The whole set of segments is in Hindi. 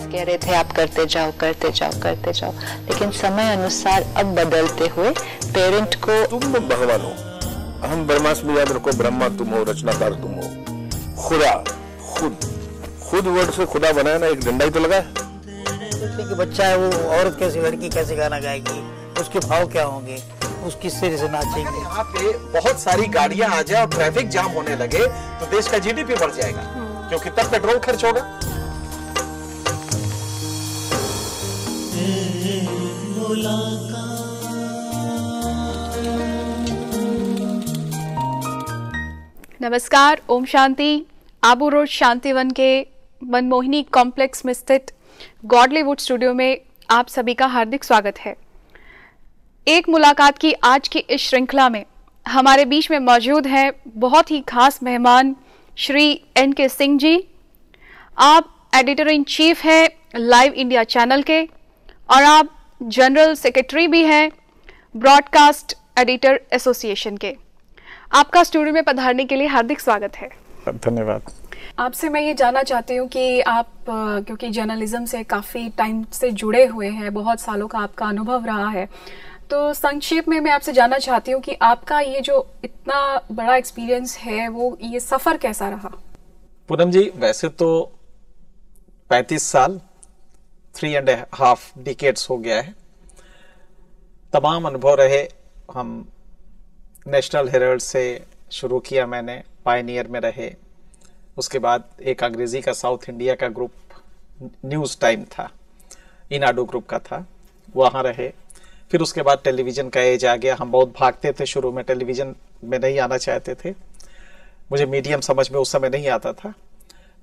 कह रहे थे आप करते जाओ करते जाओ करते जाओ, लेकिन समय अनुसार अब बदलते हुए पेरेंट को तुम भगवान हो, हम ब्रह्मास्मि याद रखो, ब्रह्मा तुम हो, रचनाकार तुम हो, खुदा खुद वर्ड से खुदा बनाया ना, एक डंडा ही तो लगा है। कि बच्चा है वो औरत कैसी, लड़की कैसे गाना गाएगी, उसके भाव क्या होंगे, उस किस तरह से नाचेंगे। यहाँ पे बहुत सारी गाड़ियां आ जाए और ट्रैफिक जाम होने लगे तो देश का जीडीपी बढ़ जाएगा, क्योंकि तब पेट्रोल खर्च होगा। नमस्कार, ओम शांति। आबू रोड शांतिवन के मनमोहिनी कॉम्प्लेक्स में स्थित गॉडलीवुड स्टूडियो में आप सभी का हार्दिक स्वागत है। एक मुलाकात की आज की इस श्रृंखला में हमारे बीच में मौजूद हैं बहुत ही खास मेहमान श्री NK सिंह जी। आप एडिटर इन चीफ हैं लाइव इंडिया चैनल के और आप जनरल सेक्रेटरी भी हैं ब्रॉडकास्ट एडिटर एसोसिएशन के। आपका स्टूडियो में पधारने के लिए हार्दिक स्वागत है। धन्यवाद। आपसे मैं ये जानना चाहती हूँ कि आप क्योंकि जर्नलिज्म से काफ़ी टाइम से जुड़े हुए हैं, बहुत सालों का आपका अनुभव रहा है, तो संक्षेप में मैं आपसे जानना चाहती हूँ कि आपका ये जो इतना बड़ा एक्सपीरियंस है वो ये सफ़र कैसा रहा? पूनम जी, वैसे तो 35 साल 3.5 डिकेड्स हो गया है। तमाम अनुभव रहे। हम नेशनल हेराल्ड से शुरू किया मैंने, पायनियर में रहे, उसके बाद एक अंग्रेजी का साउथ इंडिया का ग्रुप न्यूज़ टाइम था, इनाडो ग्रुप का था, वहाँ रहे। फिर उसके बाद टेलीविज़न का एज आ गया। हम बहुत भागते थे, शुरू में टेलीविज़न में नहीं आना चाहते थे, मुझे मीडियम समझ में उस समय नहीं आता था,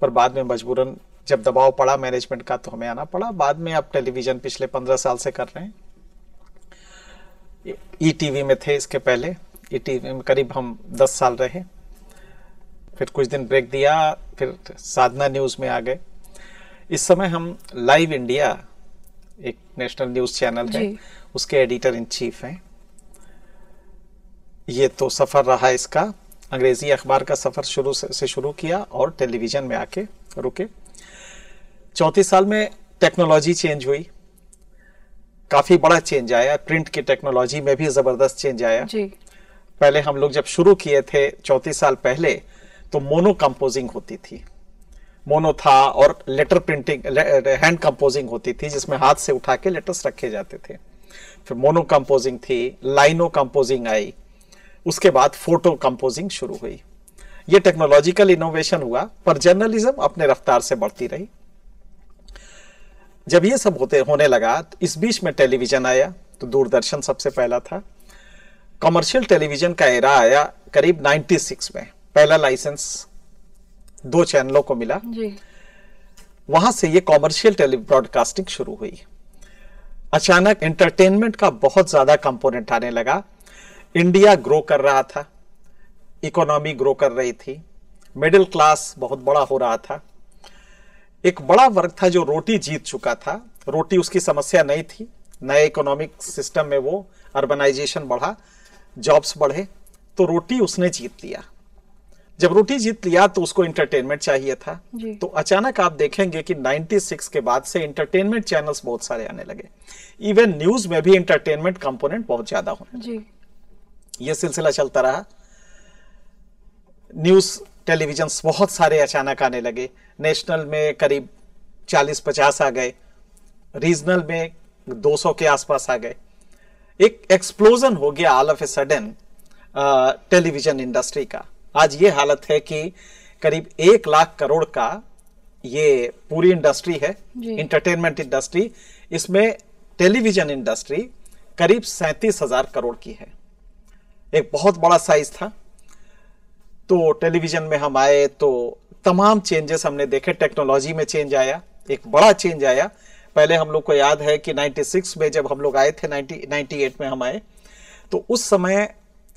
पर बाद में मजबूरन जब दबाव पड़ा मैनेजमेंट का तो हमें आना पड़ा। बाद में अब टेलीविज़न पिछले 15 साल से कर रहे हैं। ETV में थे इसके पहले, ETV में करीब हम 10 साल रहे, फिर कुछ दिन ब्रेक दिया, फिर साधना न्यूज़ में आ गए। इस समय हम लाइव इंडिया एक नेशनल न्यूज़ चैनल है, उसके एडिटर इन चीफ हैं। ये तो सफ़र रहा इसका। अंग्रेजी अखबार का सफ़र शुरू से शुरू किया और टेलीविज़न में आके रुके। 34 साल में टेक्नोलॉजी चेंज हुई, काफ़ी बड़ा चेंज आया। प्रिंट की टेक्नोलॉजी में भी ज़बरदस्त चेंज आया जी। पहले हम लोग जब शुरू किए थे 34 साल पहले तो मोनो कंपोजिंग होती थी, मोनो था, और लेटर प्रिंटिंग हैंड कंपोजिंग होती थी जिसमें हाथ से उठा के लेटर्स रखे जाते थे। फिर मोनो कंपोजिंग थी, लाइनो कंपोजिंग आई, उसके बाद फोटो कंपोजिंग शुरू हुई। ये टेक्नोलॉजिकल इनोवेशन हुआ, पर जर्नलिज्म अपने रफ्तार से बढ़ती रही। जब ये सब होने लगा तो इस बीच में टेलीविजन आया, तो दूरदर्शन सबसे पहला था। कमर्शियल टेलीविजन का एरा आया करीब 96 में। पहला लाइसेंस 2 चैनलों को मिला जी। वहां से ये कॉमर्शियल टेली ब्रॉडकास्टिंग शुरू हुई। अचानक एंटरटेनमेंट का बहुत ज्यादा कंपोनेंट आने लगा। इंडिया ग्रो कर रहा था, इकोनॉमी ग्रो कर रही थी, मिडिल क्लास बहुत बड़ा हो रहा था। एक बड़ा वर्ग था जो रोटी जीत चुका था, रोटी उसकी समस्या नहीं थी। नए इकोनॉमिक सिस्टम में वो अर्बनाइजेशन बढ़ा, जॉब्स बढ़े, तो रोटी उसने जीत लिया। जब रोटी जीत लिया तो उसको इंटरटेनमेंट चाहिए था। तो अचानक आप देखेंगे कि 96 के बाद से इंटरटेनमेंट चैनल्स बहुत सारे आने लगे। इवन न्यूज में भी इंटरटेनमेंट कंपोनेंट बहुत ज्यादा होने लगे। ये सिलसिला चलता रहा। न्यूज टेलीविजन बहुत सारे अचानक आने लगे। नेशनल में करीब 40-50 आ गए, रीजनल में 200 के आसपास आ गए। एक एक्सप्लोजन हो गया all of a sudden television industry का। आज ये हालत है कि करीब 1 लाख करोड़ का ये पूरी इंडस्ट्री है, इंटरटेनमेंट इंडस्ट्री। इसमें टेलीविजन इंडस्ट्री करीब 37,000 करोड़ की है। एक बहुत बड़ा साइज था। तो टेलीविजन में हम आए तो तमाम चेंजेस हमने देखे। टेक्नोलॉजी में चेंज आया, एक बड़ा चेंज आया। पहले हम लोग को याद है कि 96 में जब हम लोग आए थे, 98 में हम आए, तो उस समय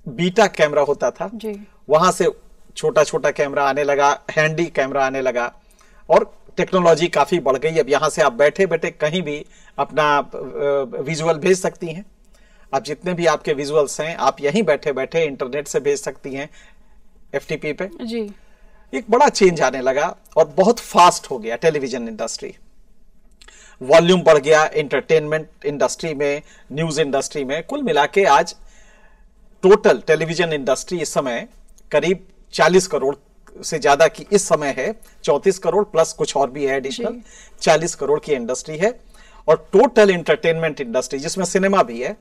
बीटा कैमरा होता था जी। वहां से छोटा छोटा कैमरा आने लगा, हैंडी कैमरा आने लगा, और टेक्नोलॉजी काफी बढ़ गई। अब यहां से आप बैठे बैठे कहीं भी अपना विजुअल भेज सकती हैं। अब जितने भी आपके विजुअल्स हैं आप यहीं बैठे बैठे इंटरनेट से भेज सकती हैं FTP पे जी। एक बड़ा चेंज आने लगा और बहुत फास्ट हो गया टेलीविजन इंडस्ट्री। वॉल्यूम बढ़ गया एंटरटेनमेंट इंडस्ट्री में, न्यूज इंडस्ट्री में। कुल मिला के आज टोटल टेलीविजन इंडस्ट्री इस समय करीब 40 करोड़ से ज्यादा की इस समय है, 34 करोड़ प्लस कुछ और भी है एडिशनल, 40 करोड़ की इंडस्ट्री है। और टोटल एंटरटेनमेंट इंडस्ट्री जिसमें सिनेमा भी है,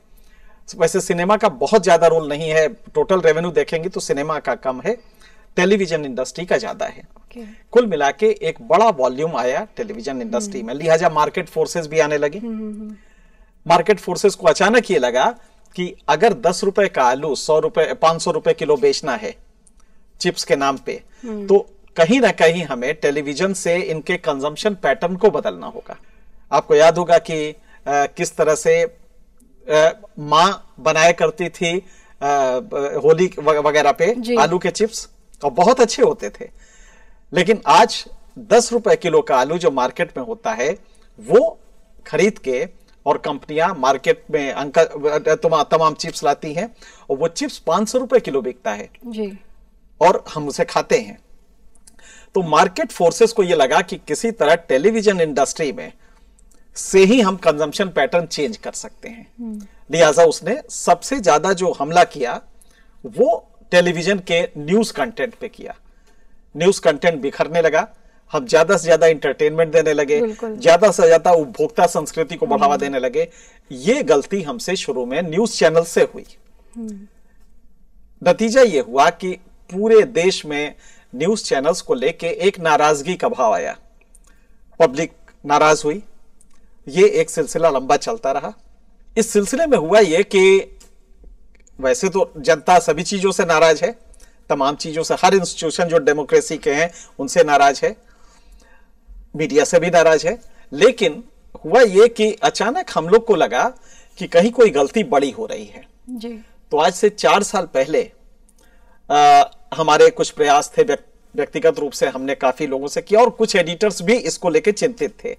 वैसे सिनेमा का बहुत ज्यादा रोल नहीं है, टोटल रेवेन्यू देखेंगे तो सिनेमा का कम है, टेलीविजन इंडस्ट्री का ज्यादा है। कुल मिला के एक बड़ा वॉल्यूम आया टेलीविजन इंडस्ट्री में, लिहाजा मार्केट फोर्सेस भी आने लगे। मार्केट फोर्सेस को अचानक ये लगा कि अगर 10 रुपए का आलू 100 रुपए 500 रुपए किलो बेचना है चिप्स के नाम पे, तो कहीं ना कहीं हमें टेलीविजन से इनके कंजम्पशन पैटर्न को बदलना होगा। आपको याद होगा कि किस तरह से मां बनाया करती थी होली वगैरह पे आलू के चिप्स, और बहुत अच्छे होते थे। लेकिन आज 10 रुपए किलो का आलू जो मार्केट में होता है वो खरीद के और कंपनियां मार्केट में तमाम चिप्स लाती हैं और वो चिप्स 500 रुपए किलो बिकता है जी। और हम उसे खाते हैं। तो मार्केट फोर्सेस को यह लगा कि किसी तरह टेलीविजन इंडस्ट्री में से ही हम कंजम्पशन पैटर्न चेंज कर सकते हैं। लिहाजा उसने सबसे ज्यादा जो हमला किया वो टेलीविजन के न्यूज कंटेंट पे किया। न्यूज कंटेंट बिखरने लगा, हम ज्यादा से ज्यादा इंटरटेनमेंट देने लगे, ज्यादा से ज्यादा उपभोक्ता संस्कृति को बढ़ावा देने लगे। ये गलती हमसे शुरू में न्यूज चैनल से हुई। नतीजा ये हुआ कि पूरे देश में न्यूज चैनल्स को लेके एक नाराजगी का भाव आया, पब्लिक नाराज हुई। ये एक सिलसिला लंबा चलता रहा। इस सिलसिले में हुआ ये कि वैसे तो जनता सभी चीजों से नाराज है, तमाम चीजों से, हर इंस्टीट्यूशन जो डेमोक्रेसी के हैं उनसे नाराज है, मीडिया से भी नाराज है। लेकिन हुआ ये कि अचानक हम लोग को लगा कि कहीं कोई गलती बड़ी हो रही है जी। तो आज से 4 साल पहले हमारे कुछ प्रयास थे, व्यक्तिगत रूप से हमने काफी लोगों से किया और कुछ एडिटर्स भी इसको लेके चिंतित थे।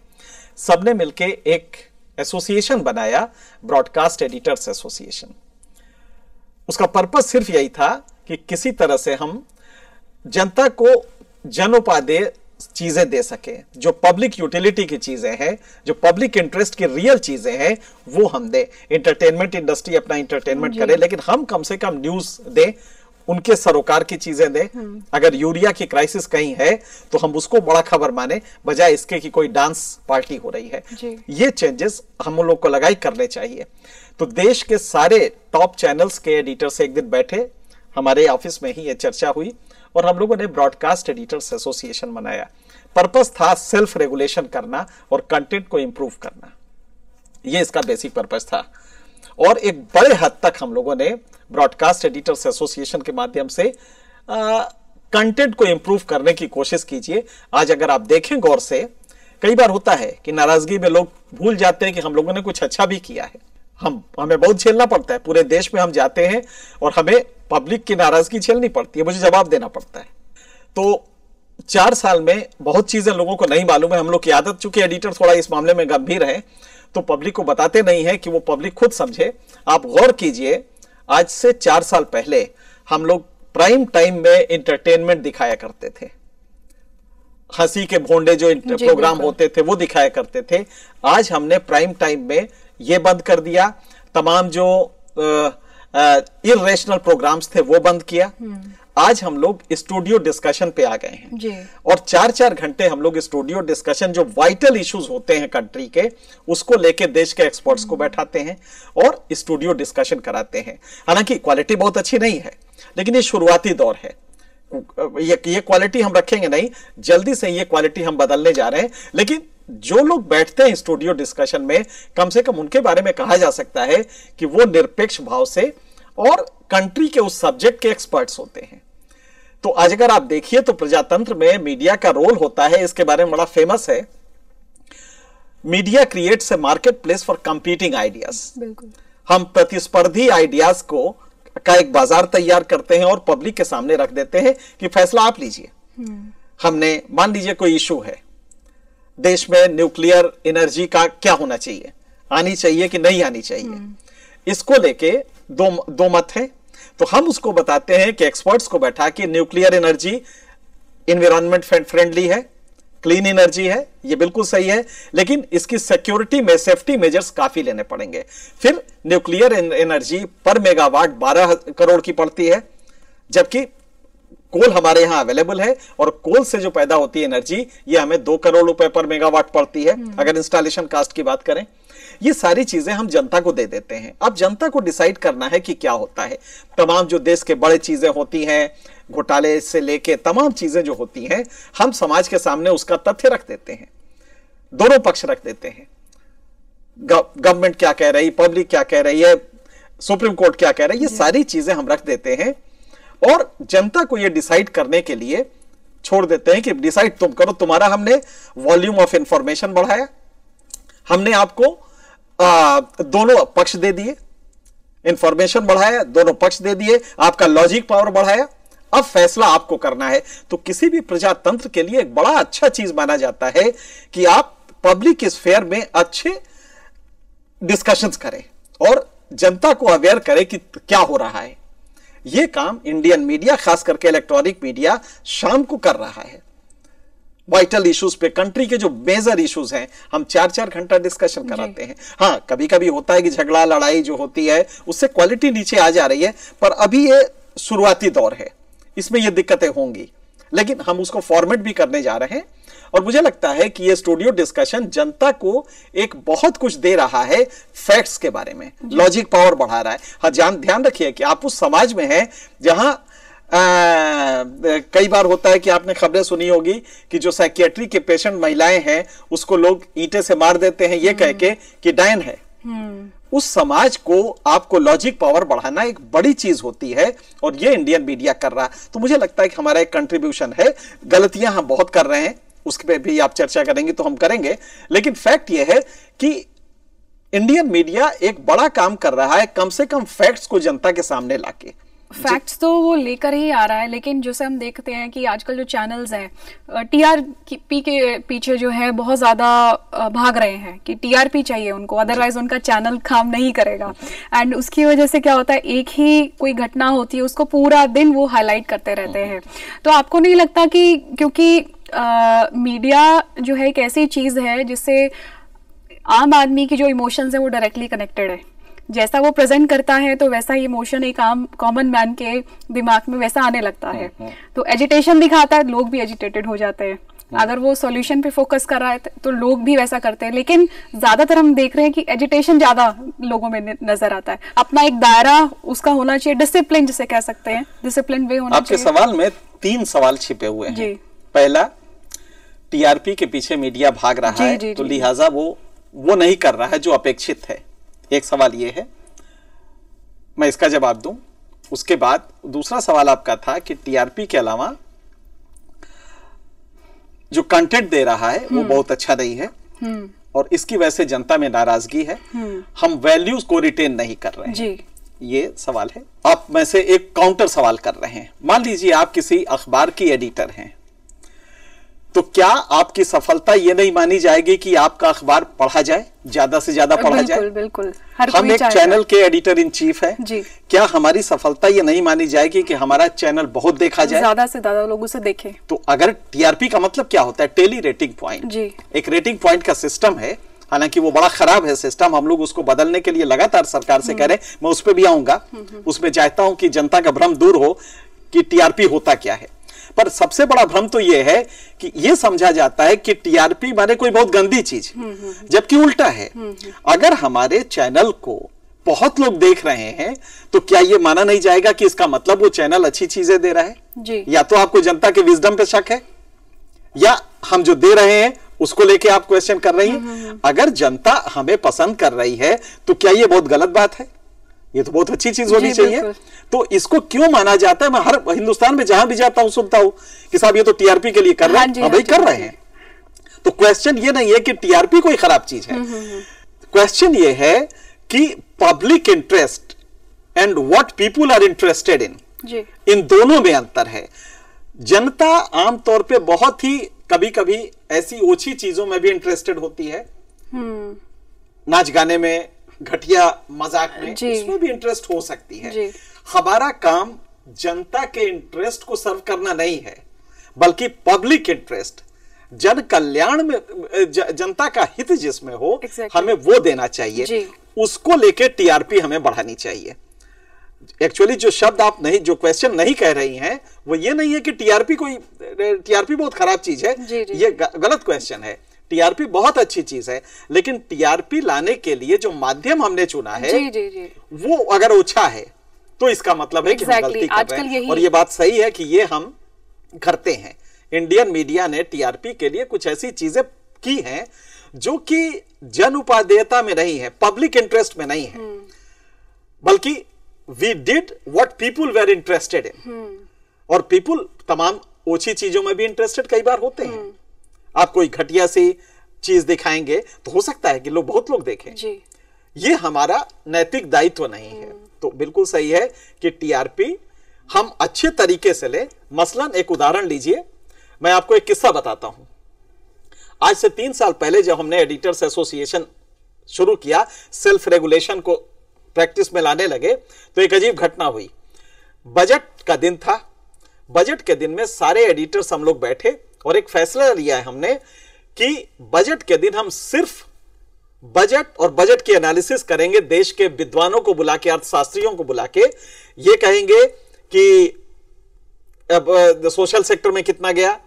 सबने मिलके एक एसोसिएशन बनाया, ब्रॉडकास्ट एडिटर्स एसोसिएशन। उसका पर्पस सिर्फ यही था कि किसी तरह से हम जनता को जनोपादेय चीजें दे सके, जो पब्लिक यूटिलिटी की चीजें हैं, जो पब्लिक इंटरेस्ट की रियल चीजें हैं, वो हम दे। एंटरटेनमेंट इंडस्ट्री अपना एंटरटेनमेंट करे, लेकिन हम कम से कम न्यूज दे, उनके सरोकार की चीजें दे। अगर यूरिया की क्राइसिस कहीं है तो हम उसको बड़ा खबर माने, बजाय इसके कि कोई डांस पार्टी हो रही है। ये चेंजेस हम लोग को लगाई करने चाहिए। तो देश के सारे टॉप चैनल्स के एडिटर से एक दिन बैठे, हमारे ऑफिस में ही ये चर्चा हुई और हम लोगों ने ब्रॉडकास्ट एडिटर्स एसोसिएशन बनाया। पर्पस था सेल्फ रेगुलेशन करना और कंटेंट को इंप्रूव करना, ये इसका बेसिक पर्पस था। और एक बड़े हद तक हम लोगों ने ब्रॉडकास्ट एडिटर्स एसोसिएशन के माध्यम से कंटेंट को इंप्रूव करने की कोशिश कीजिए। आज अगर आप देखें गौर से, कई बार होता है कि नाराजगी में लोग भूल जाते हैं कि हम लोगों ने कुछ अच्छा भी किया है। हमें बहुत झेलना पड़ता है, पूरे देश में हम जाते हैं और हमें पब्लिक की नाराजगी झेलनी पड़ती है, मुझे जवाब देना पड़ता है। तो 4 साल में बहुत चीजें लोगों को नहीं मालूम है। हम लोग की आदत, चूंकि एडिटर थोड़ा इस मामले में गंभीर है, तो पब्लिक को बताते नहीं है कि वो पब्लिक खुद समझे। आप गौर कीजिए, आज से 4 साल पहले हम लोग प्राइम टाइम में एंटरटेनमेंट दिखाया करते थे, हंसी के भोंडे जो प्रोग्राम होते थे वो दिखाया करते थे। आज हमने प्राइम टाइम में ये बंद कर दिया, तमाम जो इररेशनल प्रोग्राम्स थे वो बंद किया। आज हम लोग स्टूडियो डिस्कशन पे आ गए हैं जी। और 4-4 घंटे हम लोग स्टूडियो डिस्कशन, जो वाइटल इश्यूज होते हैं कंट्री के, उसको लेके देश के एक्सपर्ट्स को बैठाते हैं और स्टूडियो डिस्कशन कराते हैं। हालांकि क्वालिटी बहुत अच्छी नहीं है, लेकिन ये शुरुआती दौर है, ये क्वालिटी हम रखेंगे नहीं, जल्दी से ये क्वालिटी हम बदलने जा रहे हैं। लेकिन जो लोग बैठते हैं स्टूडियो डिस्कशन में, कम से कम उनके बारे में कहा जा सकता है कि वो निरपेक्ष भाव से और कंट्री के उस सब्जेक्ट के एक्सपर्ट्स होते हैं। तो आज अगर आप देखिए तो प्रजातंत्र में मीडिया का रोल होता है, इसके बारे में बड़ा फेमस है, media creates a market place for competing ideas. हम प्रतिस्पर्धी आइडियाज को का एक बाजार तैयार करते हैं और पब्लिक के सामने रख देते हैं कि फैसला आप लीजिए। हमने, मान लीजिए कोई इशू है, देश में न्यूक्लियर एनर्जी का क्या होना चाहिए, आनी चाहिए कि नहीं आनी चाहिए, इसको लेके दो मत हैं। तो हम उसको बताते हैं कि एक्सपर्ट्स को बैठा के न्यूक्लियर एनर्जी एनवायरनमेंट फ्रेंडली है, क्लीन एनर्जी है, ये बिल्कुल सही है, लेकिन इसकी सिक्योरिटी में सेफ्टी मेजर्स काफी लेने पड़ेंगे। फिर न्यूक्लियर एनर्जी पर मेगावाट 12 करोड़ की पड़ती है, जबकि कोल हमारे यहां अवेलेबल है और कोल से जो पैदा होती है एनर्जी ये हमें 2 करोड़ रुपए पर मेगावाट पड़ती है अगर इंस्टॉलेशन कास्ट की बात करें। ये सारी चीजें हम जनता को दे देते हैं। अब जनता को डिसाइड करना है कि क्या होता है। तमाम जो देश के बड़े चीजें होती हैं, घोटाले से लेके तमाम चीजें जो होती हैं, हम समाज के सामने उसका तथ्य रख देते हैं, दोनों पक्ष रख देते हैं। गवर्नमेंट क्या कह रही, पब्लिक क्या कह रही है, सुप्रीम कोर्ट क्या कह रहा है, ये सारी चीजें हम रख देते हैं और जनता को ये डिसाइड करने के लिए छोड़ देते हैं कि डिसाइड तुम करो। तुम्हारा हमने वॉल्यूम ऑफ इंफॉर्मेशन बढ़ाया, हमने आपको दोनों पक्ष दे दिए, इंफॉर्मेशन बढ़ाया, दोनों पक्ष दे दिए, आपका लॉजिक पावर बढ़ाया, अब फैसला आपको करना है। तो किसी भी प्रजातंत्र के लिए एक बड़ा अच्छा चीज माना जाता है कि आप पब्लिक स्फेयर में अच्छे डिस्कशंस करें और जनता को अवेयर करें कि क्या हो रहा है। यह काम इंडियन मीडिया, खास करके इलेक्ट्रॉनिक मीडिया, शाम को कर रहा है। वाइटल इश्यूज पे, कंट्री के जो मेजर इश्यूज हैं, हम 4-4 घंटा डिस्कशन कराते हैं। हाँ, कभी कभी होता है कि झगड़ा लड़ाई जो होती है उससे क्वालिटी नीचे आ जा रही है, पर अभी ये शुरुआती दौर है, इसमें ये दिक्कतें होंगी, लेकिन हम उसको फॉर्मेट भी करने जा रहे हैं। और मुझे लगता है कि ये स्टूडियो डिस्कशन जनता को एक बहुत कुछ दे रहा है, फैक्ट्स के बारे में, लॉजिक पावर बढ़ा रहा है। हाँ, ध्यान रखिए कि आप उस समाज में हैं जहां कई बार होता है कि आपने खबरें सुनी होगी कि जो साइकियाट्री के पेशेंट महिलाएं हैं उसको लोग ईंटे से मार देते हैं ये कह के कि डायन है। उस समाज को आपको लॉजिक पावर बढ़ाना एक बड़ी चीज होती है और ये इंडियन मीडिया कर रहा है। तो मुझे लगता है कि हमारा एक कंट्रीब्यूशन है। गलतियां हम बहुत कर रहे हैं, उसके पे भी आप चर्चा करेंगे तो हम करेंगे, लेकिन फैक्ट ये है कि इंडियन मीडिया एक बड़ा काम कर रहा है, कम से कम फैक्ट्स को जनता के सामने लाके। फैक्ट्स तो वो लेकर ही आ रहा है, लेकिन जैसे हम देखते हैं कि आजकल जो चैनल्स हैं टीआरपी के पीछे जो है बहुत ज्यादा भाग रहे हैं कि टीआरपी चाहिए उनको, अदरवाइज उनका चैनल काम नहीं करेगा। एंड उसकी वजह से क्या होता है, एक ही कोई घटना होती है उसको पूरा दिन वो हाईलाइट करते रहते हैं। तो आपको नहीं लगता कि क्योंकि मीडिया जो है एक ऐसी चीज है जिससे आम आदमी की जो इमोशंस है वो डायरेक्टली कनेक्टेड है, जैसा वो प्रेजेंट करता है तो वैसा ही इमोशन एक आम कॉमन मैन के दिमाग में वैसा आने लगता है। तो एजिटेशन दिखाता है, लोग भी एजिटेटेड हो जाते हैं। अगर वो सॉल्यूशन पे फोकस कर रहा है तो लोग भी वैसा करते हैं, लेकिन ज्यादातर हम देख रहे हैं कि एजिटेशन ज्यादा लोगों में नजर आता है। अपना एक दायरा उसका होना चाहिए, डिसिप्लिन जिसे कह सकते हैं, डिसिप्लिन वे होना चाहिए। आपके सवाल में 3 सवाल छिपे हुए हैं। पहला, टीआरपी के पीछे मीडिया भाग रहा है तो लिहाजा वो नहीं कर रहा है जो अपेक्षित है। एक सवाल ये है, मैं इसका जवाब दूं। उसके बाद दूसरा सवाल आपका था कि टीआरपी के अलावा जो कंटेंट दे रहा है वो बहुत अच्छा नहीं है और इसकी वजह से जनता में नाराजगी है, हम वैल्यूज को रिटेन नहीं कर रहे हैं। ये सवाल है। आप में से एक काउंटर सवाल कर रहे हैं। मान लीजिए आप किसी अखबार की एडिटर हैं, तो क्या आपकी सफलता ये नहीं मानी जाएगी कि आपका अखबार पढ़ा जाए, ज्यादा से ज्यादा पढ़ा जाए? बिल्कुल। हम एक चैनल के एडिटर इन चीफ है जी। क्या हमारी सफलता ये नहीं मानी जाएगी कि हमारा चैनल बहुत देखा जाए, ज्यादा से ज्यादा लोग उसे देखें? तो अगर टीआरपी का मतलब क्या होता है, टेली रेटिंग पॉइंट जी। एक रेटिंग पॉइंट का सिस्टम है, हालांकि वो बड़ा खराब है सिस्टम, हम लोग उसको बदलने के लिए लगातार सरकार से कह रहे हैं, मैं उस पर भी आऊंगा। उसमें चाहता हूं कि जनता का भ्रम दूर हो कि टीआरपी होता क्या है। पर सबसे बड़ा भ्रम तो यह है कि यह समझा जाता है कि टीआरपी माने कोई बहुत गंदी चीज, जबकि उल्टा है। अगर हमारे चैनल को बहुत लोग देख रहे हैं तो क्या यह माना नहीं जाएगा कि इसका मतलब वो चैनल अच्छी चीजें दे रहा है जी। या तो आपको जनता के विजडम पे शक है, या हम जो दे रहे हैं उसको लेके आप क्वेश्चन कर रही हैं। अगर जनता हमें पसंद कर रही है तो क्या यह बहुत गलत बात है? ये तो बहुत अच्छी चीज होनी चाहिए। तो इसको क्यों माना जाता है? मैं हर हिंदुस्तान में जहां भी जाता हूं सुनता हूं कि साहब ये तो टीआरपी के लिए कर रहे हैं। भाई कर रहे हैं। तो क्वेश्चन ये नहीं है कि टीआरपी कोई खराब चीज है, क्वेश्चन ये है कि public interest and what people are interested in, इन दोनों में अंतर है। जनता आमतौर पे बहुत ही कभी कभी ऐसी ओछी चीजों में भी इंटरेस्टेड होती है, नाच गाने में, घटिया मजाक में, इसमें भी इंटरेस्ट हो सकती है। हमारा काम जनता के इंटरेस्ट को सर्व करना नहीं है, बल्कि पब्लिक इंटरेस्ट जन कल्याण में जनता का हित जिसमें हो, Exactly. हमें वो देना चाहिए जी। उसको लेके टीआरपी हमें बढ़ानी चाहिए। एक्चुअली जो शब्द आप नहीं, जो क्वेश्चन नहीं कह रही हैं वो ये नहीं है कि टीआरपी बहुत खराब चीज है। जी, जी। ये गलत क्वेश्चन है। टीआरपी बहुत अच्छी चीज है, लेकिन टीआरपी लाने के लिए जो माध्यम हमने चुना है जी जी जी वो अगर ओछा है तो इसका मतलब है कि हम Exactly. गलती कर आजकल रहे हैं। यही- और ये बात सही है कि ये हम करते हैं। इंडियन मीडिया ने टीआरपी के लिए कुछ ऐसी चीजें की हैं जो कि जन उपादेयता में नहीं है, पब्लिक इंटरेस्ट में नहीं है, बल्कि we did what people were interested in. और पीपुल तमाम ओछी चीजों में भी इंटरेस्टेड कई बार होते हैं। आप कोई घटिया सी चीज दिखाएंगे तो हो सकता है कि बहुत लोग देखें। जी ये हमारा नैतिक दायित्व नहीं है। तो बिल्कुल सही है कि टीआरपी हम अच्छे तरीके से ले। मसलन एक उदाहरण लीजिए, मैं आपको एक किस्सा बताता हूं। आज से 3 साल पहले जब हमने एडिटर्स एसोसिएशन शुरू किया, सेल्फ रेगुलेशन को प्रैक्टिस में लाने लगे, तो एक अजीब घटना हुई। बजट का दिन था। बजट के दिन में सारे एडिटर्स हम लोग बैठे और एक फैसला लिया है हमने कि बजट के दिन हम सिर्फ बजट और बजट की एनालिसिस करेंगे। देश के विद्वानों को बुला के, अर्थशास्त्रियों को बुला के ये कहेंगे कि अब सोशल सेक्टर में कितना गया,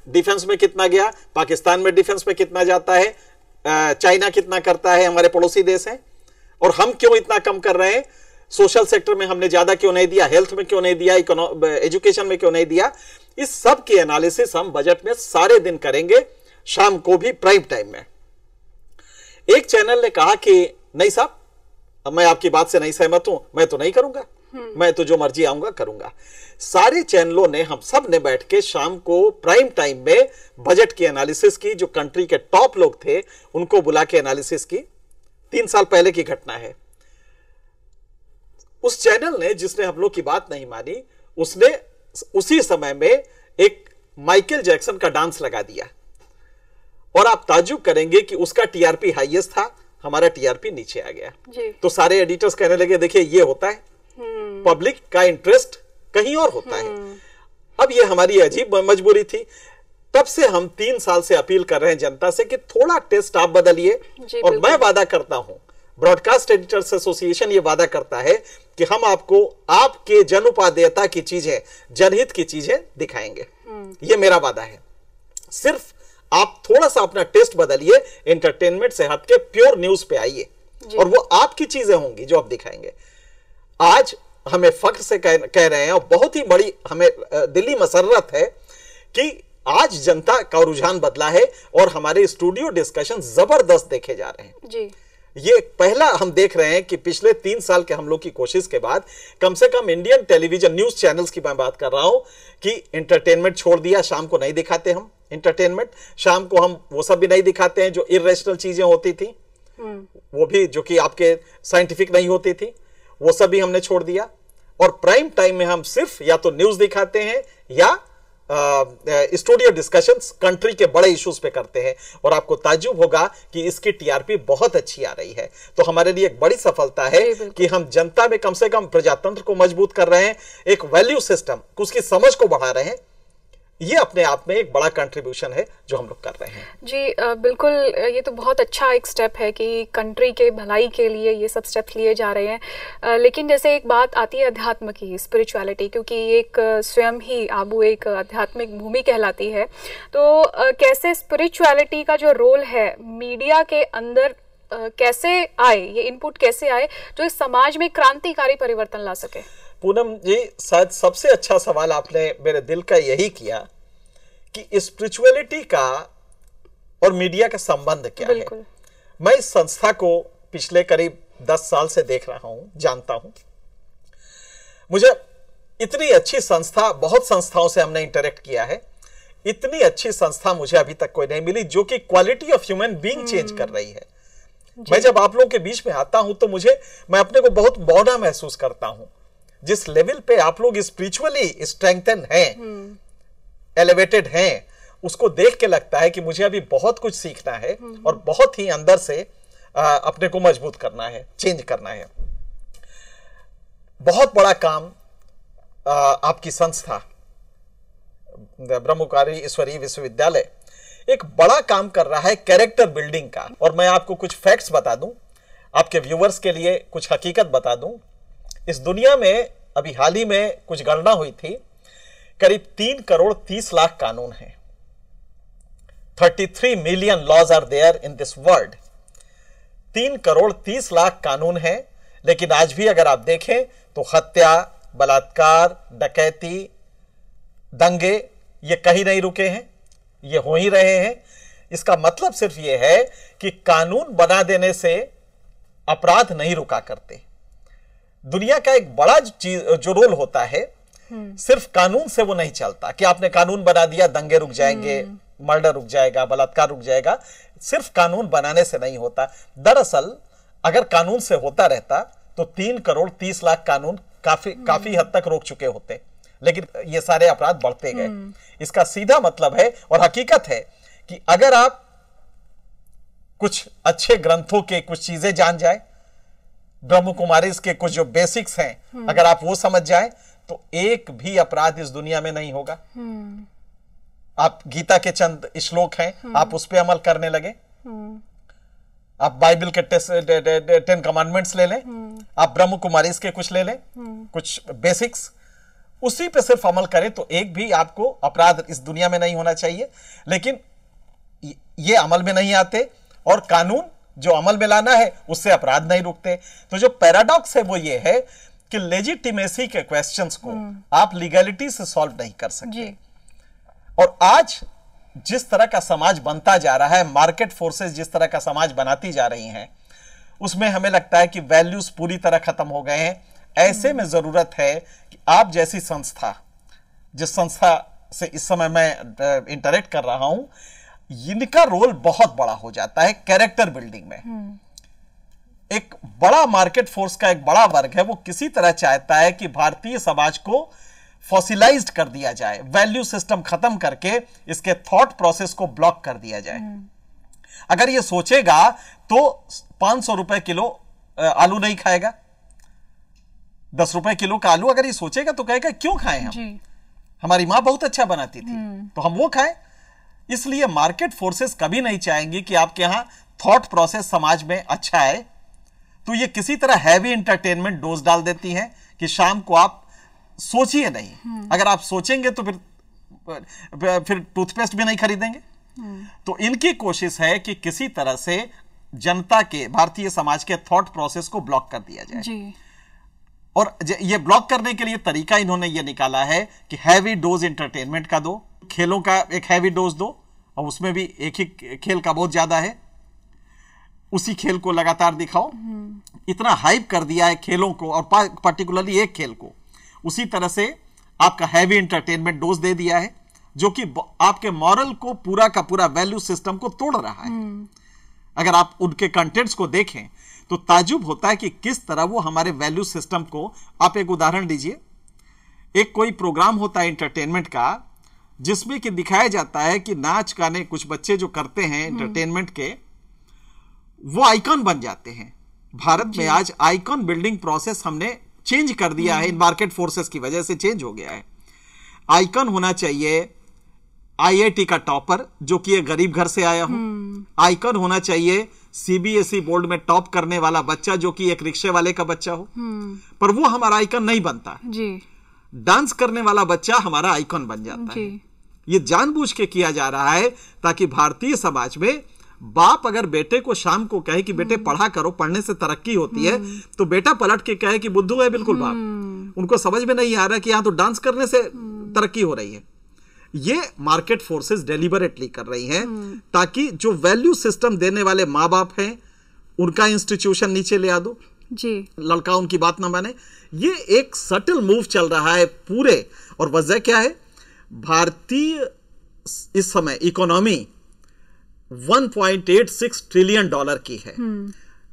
डिफेंस में कितना गया, पाकिस्तान में डिफेंस में कितना जाता है, चाइना कितना करता है, हमारे पड़ोसी देश हैं, और हम क्यों इतना कम कर रहे हैं, सोशल सेक्टर में हमने ज्यादा क्यों नहीं दिया, हेल्थ में क्यों नहीं दिया, एजुकेशन में क्यों नहीं दिया। इस सब की एनालिसिस हम बजट में सारे दिन करेंगे, शाम को भी प्राइम टाइम में। एक चैनल ने कहा कि नहीं साहब, अब मैं आपकी बात से नहीं सहमत हूं, मैं तो नहीं करूंगा, मैं तो जो मर्जी आऊंगा करूंगा। सारे चैनलों ने, हम सब ने बैठ के शाम को प्राइम टाइम में बजट की एनालिसिस की। जो कंट्री के टॉप लोग थे उनको बुला के एनालिसिस की। 3 साल पहले की घटना है। उस चैनल ने, जिसने हम लोग की बात नहीं मानी, उसने उसी समय में एक माइकल जैक्सन का डांस लगा दिया। और आप ताज्जुब करेंगे कि उसका टीआरपी हाईएस्ट था, हमारा टीआरपी नीचे आ गया। जी। तो सारे एडिटर्स कहने लगे देखिए ये होता है, पब्लिक का इंटरेस्ट कहीं और होता है। अब ये हमारी अजीब मजबूरी थी। तब से हम 3 साल से अपील कर रहे हैं जनता से कि थोड़ा टेस्ट आप बदलिए। जी, और बिल्कुल। मैं वादा करता हूं, ब्रॉडकास्ट एडिटर्स एसोसिएशन ये वादा करता है कि हम आपको आपके जन उपादेयता की चीजें, जनहित की चीजें दिखाएंगे। ये मेरा वादा है। सिर्फ आप थोड़ा सा अपना टेस्ट बदलिए, एंटरटेनमेंट से हट के प्योर न्यूज पे आइए, और वो आपकी चीजें होंगी जो आप दिखाएंगे। आज हमें फख्र से कह रहे हैं, और बहुत ही बड़ी हमें दिली मसर्रत है कि आज जनता का रुझान बदला है और हमारे स्टूडियो डिस्कशन जबरदस्त देखे जा रहे हैं। जी ये पहला हम देख रहे हैं कि पिछले 3 साल के हम लोग की कोशिश के बाद कम से कम इंडियन टेलीविजन न्यूज चैनल्स की मैं बात कर रहा हूं कि एंटरटेनमेंट छोड़ दिया। शाम को नहीं दिखाते हम एंटरटेनमेंट, शाम को हम वो सब भी नहीं दिखाते हैं जो इर्रेशनल चीजें होती थी, वो भी जो कि आपके साइंटिफिक नहीं होती थी, वो सब भी हमने छोड़ दिया। और प्राइम टाइम में हम सिर्फ या तो न्यूज दिखाते हैं या स्टूडियो डिस्कशंस कंट्री के बड़े इश्यूज पे करते हैं। और आपको ताज्जुब होगा कि इसकी टीआरपी बहुत अच्छी आ रही है। तो हमारे लिए एक बड़ी सफलता है कि हम जनता में कम से कम प्रजातंत्र को मजबूत कर रहे हैं, एक वैल्यू सिस्टम, उसकी समझ को बढ़ा रहे हैं। ये अपने आप में एक बड़ा कंट्रीब्यूशन है जो हम लोग कर रहे हैं। जी बिल्कुल, ये तो बहुत अच्छा एक स्टेप है कि कंट्री के भलाई के लिए ये सब स्टेप्स लिए जा रहे हैं। लेकिन जैसे एक बात आती है अध्यात्म की, स्पिरिचुअलिटी, क्योंकि एक स्वयं ही आबू एक आध्यात्मिक भूमि कहलाती है, तो कैसे स्पिरिचुअलिटी का जो रोल है मीडिया के अंदर कैसे आए, ये इनपुट कैसे आए जो इस समाज में क्रांतिकारी परिवर्तन ला सके? पूनम जी, शायद सबसे अच्छा सवाल आपने मेरे दिल का यही किया कि स्पिरिचुअलिटी का और मीडिया का संबंध क्या है। मैं इस संस्था को पिछले करीब 10 साल से देख रहा हूं, जानता हूं। मुझे इतनी अच्छी संस्था, बहुत संस्थाओं से हमने इंटरेक्ट किया है, इतनी अच्छी संस्था मुझे अभी तक कोई नहीं मिली जो कि quality of human being change कर रही है। मैं जब आप लोगों के बीच में आता हूं तो मैं अपने को बहुत बौना महसूस करता हूं। जिस लेवल पे आप लोग स्पिरिचुअली स्ट्रेंथन हैं, एलिवेटेड हैं, उसको देख के लगता है कि मुझे अभी बहुत कुछ सीखना है और बहुत ही अंदर से अपने को मजबूत करना है, चेंज करना है। बहुत बड़ा काम आपकी संस्था ब्रह्मकुमारी ईश्वरीय विश्वविद्यालय एक बड़ा काम कर रहा है कैरेक्टर बिल्डिंग का। और मैं आपको कुछ फैक्ट्स बता दूं, आपके व्यूअर्स के लिए कुछ हकीकत बता दूं। इस दुनिया में अभी हाल ही में कुछ गणना हुई थी, करीब 3 करोड़ 30 लाख कानून हैं। 33 million laws are there in this world. 3 crore 30 lakh कानून हैं, लेकिन आज भी अगर आप देखें तो हत्या, बलात्कार, डकैती, दंगे ये कहीं नहीं रुके हैं, ये हो ही रहे हैं। इसका मतलब सिर्फ ये है कि कानून बना देने से अपराध नहीं रुका करते। दुनिया का एक बड़ा चीज जो रोल होता है, सिर्फ कानून से वो नहीं चलता कि आपने कानून बना दिया दंगे रुक जाएंगे, मर्डर रुक जाएगा, बलात्कार रुक जाएगा। सिर्फ कानून बनाने से नहीं होता। दरअसल अगर कानून से होता रहता तो 3 करोड़ 30 लाख कानून काफी हद तक रोक चुके होते, लेकिन ये सारे अपराध बढ़ते गए। इसका सीधा मतलब है और हकीकत है कि अगर आप कुछ अच्छे ग्रंथों के कुछ चीजें जान जाए, ब्रह्म कुमारी के कुछ जो बेसिक्स हैं अगर आप वो समझ जाए, तो एक भी अपराध इस दुनिया में नहीं होगा। आप गीता के चंद श्लोक हैं, आप उस पर अमल करने लगे, आप बाइबल के 10 कमांडमेंट्स ले लें, आप ब्रह्म कुमारी के कुछ ले लें, कुछ बेसिक्स, उसी पे सिर्फ अमल करें तो एक भी आपको अपराध इस दुनिया में नहीं होना चाहिए। लेकिन ये अमल में नहीं आते और कानून जो अमल में लाना है उससे अपराध नहीं रुकते। तो जो पैराडॉक्स है वो ये है कि लेजिटिमेसी के क्वेश्चंस को आप लीगैलिटी से सॉल्व नहीं कर सकते। और आज जिस तरह का समाज बनता जा रहा है, मार्केट फोर्सेस जिस तरह का समाज बनाती जा रही हैं, उसमें हमें लगता है कि वैल्यूज पूरी तरह खत्म हो गए हैं। ऐसे में जरूरत है कि आप जैसी संस्था, जिस संस्था से इस समय मैं इंटरेक्ट कर रहा हूं, इनका रोल बहुत बड़ा हो जाता है कैरेक्टर बिल्डिंग में। एक बड़ा मार्केट फोर्स का एक बड़ा वर्ग है, वो किसी तरह चाहता है कि भारतीय समाज को फॉसिलाइज्ड कर दिया जाए, वैल्यू सिस्टम खत्म करके इसके थॉट प्रोसेस को ब्लॉक कर दिया जाए। अगर ये सोचेगा तो 500 रुपए किलो आलू नहीं खाएगा, 10 रुपए किलो का आलू अगर ये सोचेगा तो कहेगा क्यों खाएं हम, हमारी मां बहुत अच्छा बनाती थी तो हम वो खाएं। इसलिए मार्केट फोर्सेस कभी नहीं चाहेंगी कि आपके यहां थॉट प्रोसेस समाज में अच्छा है, तो ये किसी तरह हैवी एंटरटेनमेंट डोज डाल देती हैं कि शाम को आप सोचिए नहीं। अगर आप सोचेंगे तो फिर टूथपेस्ट भी नहीं खरीदेंगे। तो इनकी कोशिश है कि किसी तरह से जनता के, भारतीय समाज के थॉट प्रोसेस को ब्लॉक कर दिया जाए जी। और ये ब्लॉक करने के लिए तरीका इन्होंने ये निकाला है कि हैवी डोज एंटरटेनमेंट का दो, खेलों का एक हैवी डोज दो, और उसमें भी एक ही खेल का बहुत ज्यादा है, उसी खेल को लगातार दिखाओ। इतना हाइप कर दिया है खेलों को, और पर्टिकुलरली एक खेल को, उसी तरह से आपका हैवी एंटरटेनमेंट डोज दे दिया है, जो कि आपके मॉरल को पूरा का पूरा वैल्यू सिस्टम को तोड़ रहा है। अगर आप उनके कंटेंट्स को देखें तो ताजुब होता है कि किस तरह वो हमारे वैल्यू सिस्टम को, आप एक उदाहरण दीजिए, एक कोई प्रोग्राम होता है एंटरटेनमेंट का जिसमें कि दिखाया जाता है कि नाच गाने कुछ बच्चे जो करते हैं एंटरटेनमेंट के, वो आइकॉन बन जाते हैं। भारत में आज आइकॉन बिल्डिंग प्रोसेस हमने चेंज कर दिया है, इन मार्केट फोर्सेस की वजह से चेंज हो गया है। आइकॉन होना चाहिए आईआईटी का टॉपर जो कि एक गरीब घर से आया हो, आइकॉन होना चाहिए सीबीएसई बोर्ड में टॉप करने वाला बच्चा जो कि एक रिक्शे वाले का बच्चा हो, पर वो हमारा आइकॉन नहीं बनता जी। डांस करने वाला बच्चा हमारा आइकॉन बन जाता है। ये जानबूझ के किया जा रहा है ताकि भारतीय समाज में बाप अगर बेटे को शाम को कहे कि बेटे पढ़ा करो, पढ़ने से तरक्की होती है, तो बेटा पलट के कहे कि बुद्धू है बिल्कुल बाप। उनको समझ में नहीं आ रहा कि यहां तो डांस करने से तरक्की हो रही है। ये मार्केट फोर्सेस डेलिबरेटली कर रही हैं ताकि जो वैल्यू सिस्टम देने वाले माँ बाप हैं उनका इंस्टीट्यूशन नीचे ले आ दो जी, लड़का उनकी बात ना माने। ये एक सटल मूव चल रहा है पूरे, और वजह क्या है? भारतीय इस समय इकोनॉमी 1.86 ट्रिलियन डॉलर की है।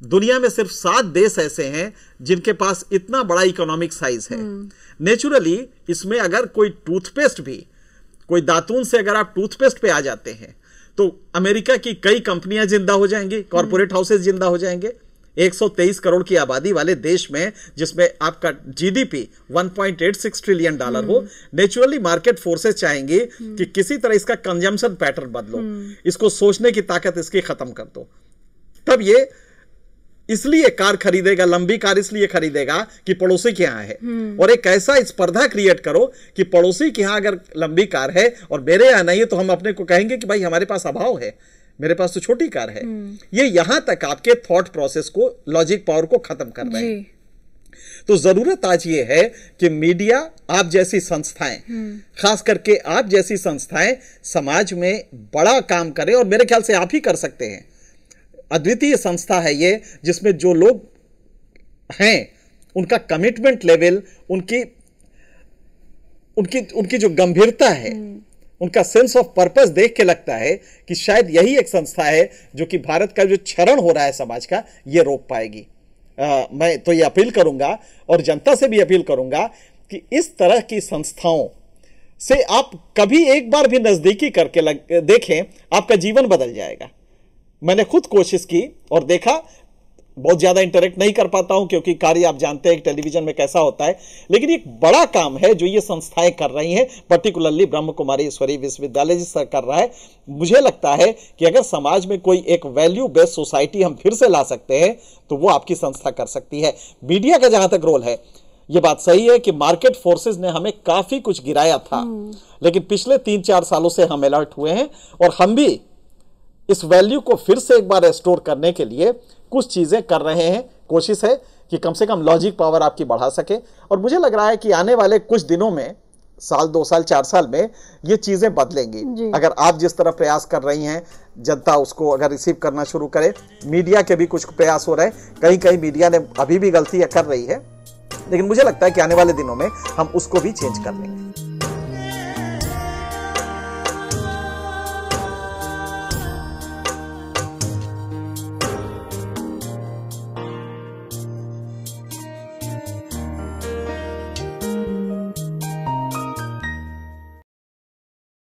दुनिया में सिर्फ 7 देश ऐसे हैं जिनके पास इतना बड़ा इकोनॉमिक साइज है। नेचुरली इसमें अगर कोई टूथपेस्ट भी, कोई दातून से अगर आप टूथपेस्ट पे आ जाते हैं तो अमेरिका की कई कंपनियां जिंदा हो जाएंगी, कॉर्पोरेट हाउसेस जिंदा हो जाएंगे, 123 करोड़ की आबादी वाले देश में, जिसमें आपका जीडीपी 1.86 ट्रिलियन डॉलर हो, नेचुरली मार्केट फोर्सेस चाहेंगे कि किसी तरह इसका कंजम्पशन पैटर्न बदलो, इसको सोचने की ताकत इसकी खत्म कर दो। तब ये इसलिए कार खरीदेगा, लंबी कार इसलिए खरीदेगा कि पड़ोसी के यहां है, और एक ऐसा स्पर्धा क्रिएट करो कि पड़ोसी के यहां अगर लंबी कार है और मेरे यहां नहीं है, तो हम अपने को कहेंगे कि भाई हमारे पास अभाव है, मेरे पास तो छोटी कार है। ये यहां तक आपके थॉट प्रोसेस को, लॉजिक पावर को खत्म कर रहे हैं। तो जरूरत आज ये है कि मीडिया, आप जैसी संस्थाएं, खास करके आप जैसी संस्थाएं समाज में बड़ा काम करें, और मेरे ख्याल से आप ही कर सकते हैं। अद्वितीय संस्था है ये, जिसमें जो लोग हैं उनका कमिटमेंट लेवल, उनकी जो गंभीरता है, उनका सेंस ऑफ पर्पस देख के लगता है कि शायद यही एक संस्था है जो कि भारत का जो क्षरण हो रहा है समाज का, ये रोक पाएगी। मैं तो ये अपील करूंगा और जनता से भी अपील करूंगा कि इस तरह की संस्थाओं से आप कभी एक बार भी नजदीकी करके देखें, आपका जीवन बदल जाएगा। मैंने खुद कोशिश की और देखा, बहुत ज्यादा इंटरेक्ट नहीं कर पाता हूं क्योंकि कार्य आप जानते हैं टेलीविजन में कैसा होता है, लेकिन एक बड़ा काम है जो ये संस्थाएं कर रही हैं, पर्टिकुलरली ब्रह्म कुमारी ईश्वरीय विश्वविद्यालय जिसका कर रहा है। मुझे लगता है कि अगर समाज में कोई एक वैल्यू बेस्ड सोसाइटी हम फिर से ला सकते हैं तो वो आपकी संस्था कर सकती है। मीडिया का जहां तक रोल है, ये बात सही है कि मार्केट फोर्सेस ने हमें काफी कुछ गिराया था, लेकिन पिछले 3-4 सालों से हम अलर्ट हुए हैं और हम भी इस वैल्यू को फिर से एक बार रेस्टोर करने के लिए कुछ चीजें कर रहे हैं। कोशिश है कि कम से कम लॉजिक पावर आपकी बढ़ा सके, और मुझे लग रहा है कि आने वाले कुछ दिनों में, साल, 2 साल, 4 साल में ये चीजें बदलेंगी। अगर आप जिस तरह प्रयास कर रही हैं, जनता उसको अगर रिसीव करना शुरू करे, मीडिया के भी कुछ प्रयास हो रहे हैं, कहीं कहीं मीडिया ने अभी भी गलतियां कर रही है, लेकिन मुझे लगता है कि आने वाले दिनों में हम उसको भी चेंज कर लेंगे।